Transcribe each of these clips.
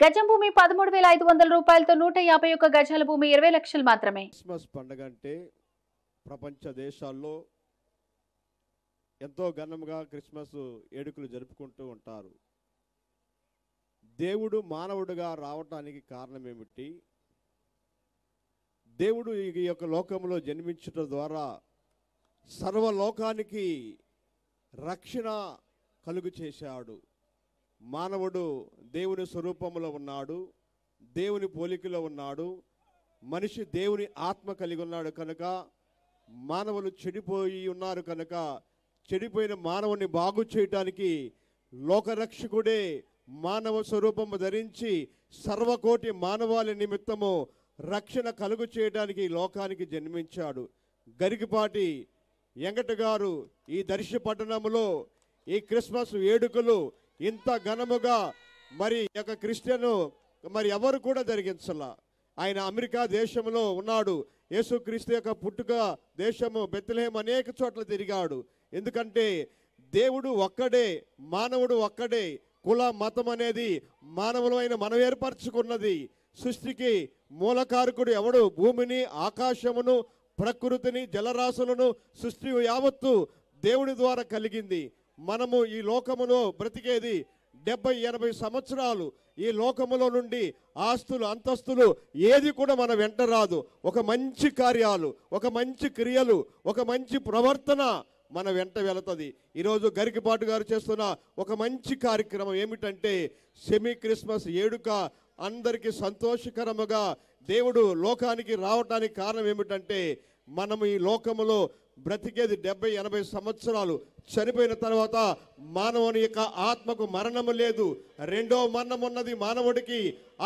గజం భూమి 13,500 రూపాయలతో 151 గజాల భూమి 20 లక్షలు మాత్రమే. క్రిస్మస్ పండుగ అంటే ప్రపంచ దేశాల్లో ఎంతో ఘనంగా క్రిస్మస్ వేడుకలు జరుపుకుంటూ ఉంటారు. దేవుడు మానవుడిగా రావటానికి కారణం ఏమిటి? దేవుడు ఈ యొక్క లోకంలో జన్మించడం ద్వారా సర్వలోకానికి రక్షణ కలుగు చేశాడు. మానవుడు దేవుని స్వరూపంలో ఉన్నాడు, దేవుని పోలికలో ఉన్నాడు. మనిషి దేవుని ఆత్మ కలిగి ఉన్నాడు కనుక మానవులు చెడిపోయి ఉన్నారు కనుక చెడిపోయిన మానవుని బాగు చేయటానికి లోకరక్షకుడే మానవ స్వరూపము ధరించి సర్వకోటి మానవాళి నిమిత్తము రక్షణ కలుగు చేయడానికి లోకానికి జన్మించాడు. గరికపాటి వెంకట గారు ఈ దర్శి పట్టణంలో ఈ క్రిస్మస్ వేడుకలు ఇంత ఘనముగా మరి యొక్క క్రిస్టియను మరి ఎవరు కూడా జరిగించాల. ఆయన అమెరికా దేశంలో ఉన్నాడు. యేసుక్రీస్తు యొక్క పుట్టుక దేశము బెత్లెహేం అనేక చోట్ల తిరిగాడు. ఎందుకంటే దేవుడు ఒక్కడే, మానవుడు ఒక్కడే. కుల మతం అనేది మానవులమైన మనం ఏర్పరచుకున్నది. సృష్టికి మూలకారకుడు ఎవడు? భూమిని, ఆకాశమును, ప్రకృతిని, జలరాశులను సృష్టి యావత్తు దేవుని ద్వారా కలిగింది. మనము ఈ లోకములో బ్రతికేది 70-80 సంవత్సరాలు. ఈ లోకములో నుండి ఆస్తులు అంతస్తులు ఏది కూడా మన వెంట రాదు. ఒక మంచి కార్యాలు, ఒక మంచి క్రియలు, ఒక మంచి ప్రవర్తన మన వెంట వెళుతుంది. ఈరోజు గరికపాటు గారు చేస్తున్న ఒక మంచి కార్యక్రమం ఏమిటంటే సెమీ క్రిస్మస్ వేడుక. అందరికీ సంతోషకరముగా దేవుడు లోకానికి రావటానికి కారణం ఏమిటంటే మనము ఈ లోకములో బ్రతికేది 70-80 సంవత్సరాలు. చనిపోయిన తర్వాత మానవుని యొక్క ఆత్మకు మరణము లేదు. రెండో మరణం ఉన్నది మానవుడికి.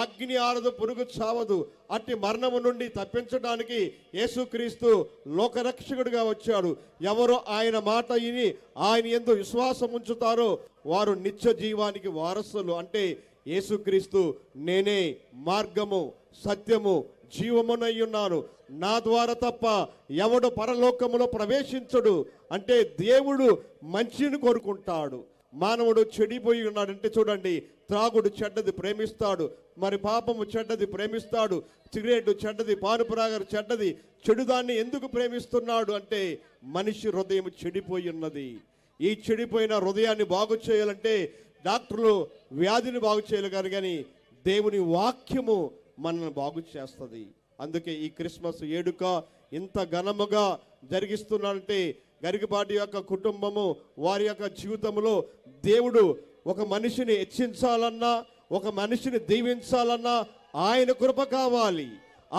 అగ్ని ఆరదు, పురుగు చావదు. అట్టి మరణము నుండి తప్పించడానికి యేసుక్రీస్తు లోకరక్షకుడిగా వచ్చాడు. ఎవరు ఆయన మాట విని ఆయన యందు విశ్వాసం ఉంచుతారో వారు నిత్య జీవానికి వారసులు. అంటే యేసుక్రీస్తు నేనే మార్గము, సత్యము, జీవమునై ఉన్నాను, నా ద్వారా తప్ప ఎవడు పరలోకములో ప్రవేశించడు. అంటే దేవుడు మంచిని కోరుకుంటాడు. మానవుడు చెడిపోయి ఉన్నాడంటే చూడండి, త్రాగుడు చెడ్డది ప్రేమిస్తాడు, మరి పాపము చెడ్డది ప్రేమిస్తాడు, సిగరెట్ చెడ్డది, పానుపురాగరు చెడ్డది. చెడుదాన్ని ఎందుకు ప్రేమిస్తున్నాడు అంటే మనిషి హృదయం చెడిపోయి ఉన్నది. ఈ చెడిపోయిన హృదయాన్ని బాగు చేయాలంటే డాక్టర్లు వ్యాధిని బాగు చేయలేరు, కానీ దేవుని వాక్యము మనల్ని బాగు చేస్తుంది. అందుకే ఈ క్రిస్మస్ వేడుక ఇంత ఘనముగా జరిగిస్తున్నాడంటే గరికపాటి యొక్క కుటుంబము వారి యొక్క జీవితంలో దేవుడు ఒక మనిషిని హెచ్చించాలన్నా, ఒక మనిషిని దీవించాలన్నా ఆయన కృప కావాలి,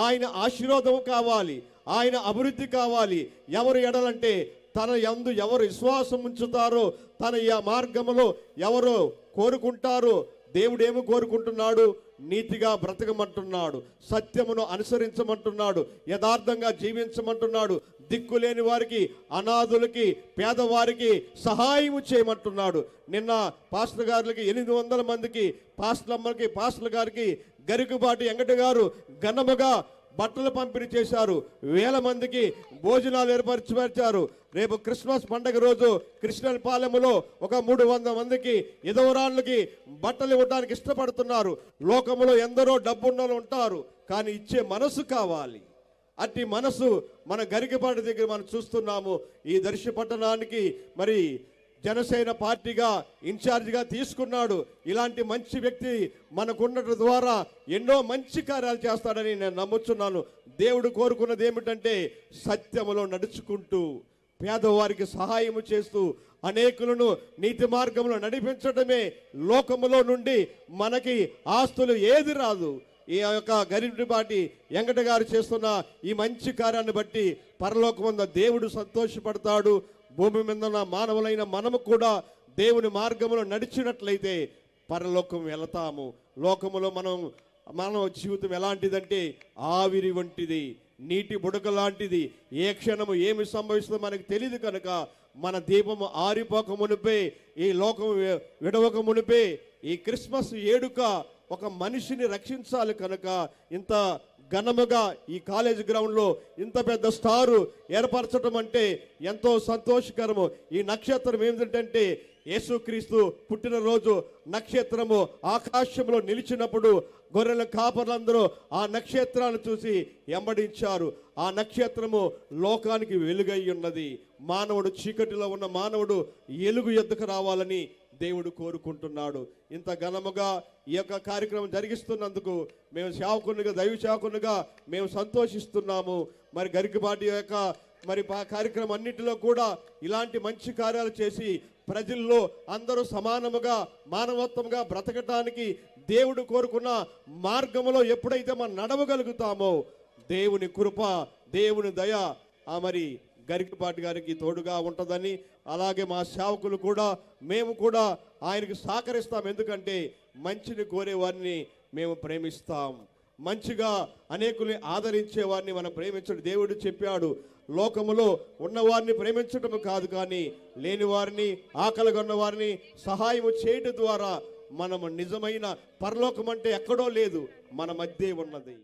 ఆయన ఆశీర్వాదం కావాలి, ఆయన అభివృద్ధి కావాలి. ఎవరు ఎడలంటే తన యందు ఎవరు విశ్వాసం ఉంచుతారో, తన ఈ మార్గములో ఎవరు కోరుకుంటారో, దేవుడు ఏమి కోరుకుంటున్నాడు? నీతిగా బ్రతకమంటున్నాడు, సత్యమును అనుసరించమంటున్నాడు, యథార్థంగా జీవించమంటున్నాడు, దిక్కులేని వారికి, అనాథులకి, పేదవారికి సహాయం చేయమంటున్నాడు. నిన్న పాస్టర్ గారికి 800 మందికి, పాస్టర్లమ్మకి, పాస్టర్ గారికి గరికపాటి వెంకట గారు ఘనముగా బట్టలు పంపిణీ చేశారు. 1000 మందికి భోజనాలు ఏర్పరిచారు. రేపు క్రిస్మస్ పండుగ రోజు క్రిస్టియన్ పాలెములో ఒక 300 మందికి విధవరాళ్ళకి బట్టలు ఇవ్వడానికి ఇష్టపడుతున్నారు. లోకములో ఎందరో డబ్బున్నోళ్ళు ఉంటారు, కానీ ఇచ్చే మనసు కావాలి. అట్టి మనసు మన గరికపాటి దగ్గర మనం చూస్తున్నాము. ఈ దర్శి పట్టణానికి మరి జనసేన పార్టీగా ఇన్ఛార్జిగా తీసుకున్నాడు. ఇలాంటి మంచి వ్యక్తి మనకున్నట్టు ద్వారా ఎన్నో మంచి కార్యాలు చేస్తాడని నేను నమ్ముచున్నాను. దేవుడు కోరుకున్నది ఏమిటంటే సత్యములో నడుచుకుంటూ పేదవారికి సహాయం చేస్తూ అనేకులను నీతి మార్గంలో నడిపించడమే. లోకములో నుండి మనకి ఆస్తులు ఏది రాదు. ఈ యొక్క గరికపాటి వెంకట గారు చేస్తున్న ఈ మంచి కార్యాన్ని బట్టి పరలోకమున్న దేవుడు సంతోషపడతాడు. భూమి మీద ఉన్న మానవులైన మనము కూడా దేవుని మార్గంలో నడిచినట్లయితే పరలోకం వెళతాము. లోకములో మానవ జీవితం ఎలాంటిదంటే ఆవిరి వంటిది, నీటి బుడక లాంటిది. ఏ క్షణము ఏమి సంభవిస్తుందో మనకు తెలియదు కనుక మన దీపము ఆరిపోక మునిపే, ఈ లోకము విడవక మునిపే ఈ క్రిస్మస్ వేడుక ఒక మనిషిని రక్షించాలి కనుక ఇంత ఘనముగా ఈ కాలేజ్ గ్రౌండ్లో ఇంత పెద్ద స్టారు ఏర్పరచడం అంటే ఎంతో సంతోషకరము. ఈ నక్షత్రం ఏమిటంటే యేసుక్రీస్తు పుట్టినరోజు నక్షత్రము ఆకాశంలో నిలిచినప్పుడు గొర్రెల కాపర్లందరూ ఆ నక్షత్రాన్ని చూసి వెంబడించారు. ఆ నక్షత్రము లోకానికి వెలుగై ఉన్నది. మానవుడు చీకటిలో ఉన్న మానవుడు ఎలుగు ఎద్దుకు రావాలని దేవుడు కోరుకుంటున్నాడు. ఇంత ఘనముగా ఈ యొక్క కార్యక్రమం జరిగిస్తున్నందుకు మేము సేవకునిగా, దైవ సేవకునిగా మేము సంతోషిస్తున్నాము. మరి గరికపాటి యొక్క కార్యక్రమం అన్నిటిలో కూడా ఇలాంటి మంచి కార్యాలు చేసి ప్రజల్లో అందరూ సమానముగా మానవత్వంగా బ్రతకటానికి దేవుడు కోరుకున్న మార్గంలో ఎప్పుడైతే మనం నడవగలుగుతామో దేవుని కృప, దేవుని దయ మరి గరికపాటి గారికి తోడుగా ఉంటుందని, అలాగే మా సేవకులు కూడా మేము కూడా ఆయనకు సహకరిస్తాం. ఎందుకంటే మంచిని కోరే వారిని మేము ప్రేమిస్తాం. మంచిగా అనేకుల్ని ఆదరించే వారిని మనం ప్రేమించడం. దేవుడు చెప్పాడు, లోకములో ఉన్నవారిని ప్రేమించటం కాదు, కానీ లేని వారిని, ఆకలిగా ఉన్న వారిని సహాయం చేయడం ద్వారా మనము నిజమైన పరలోకం అంటే ఎక్కడో లేదు, మన మధ్య ఉన్నది.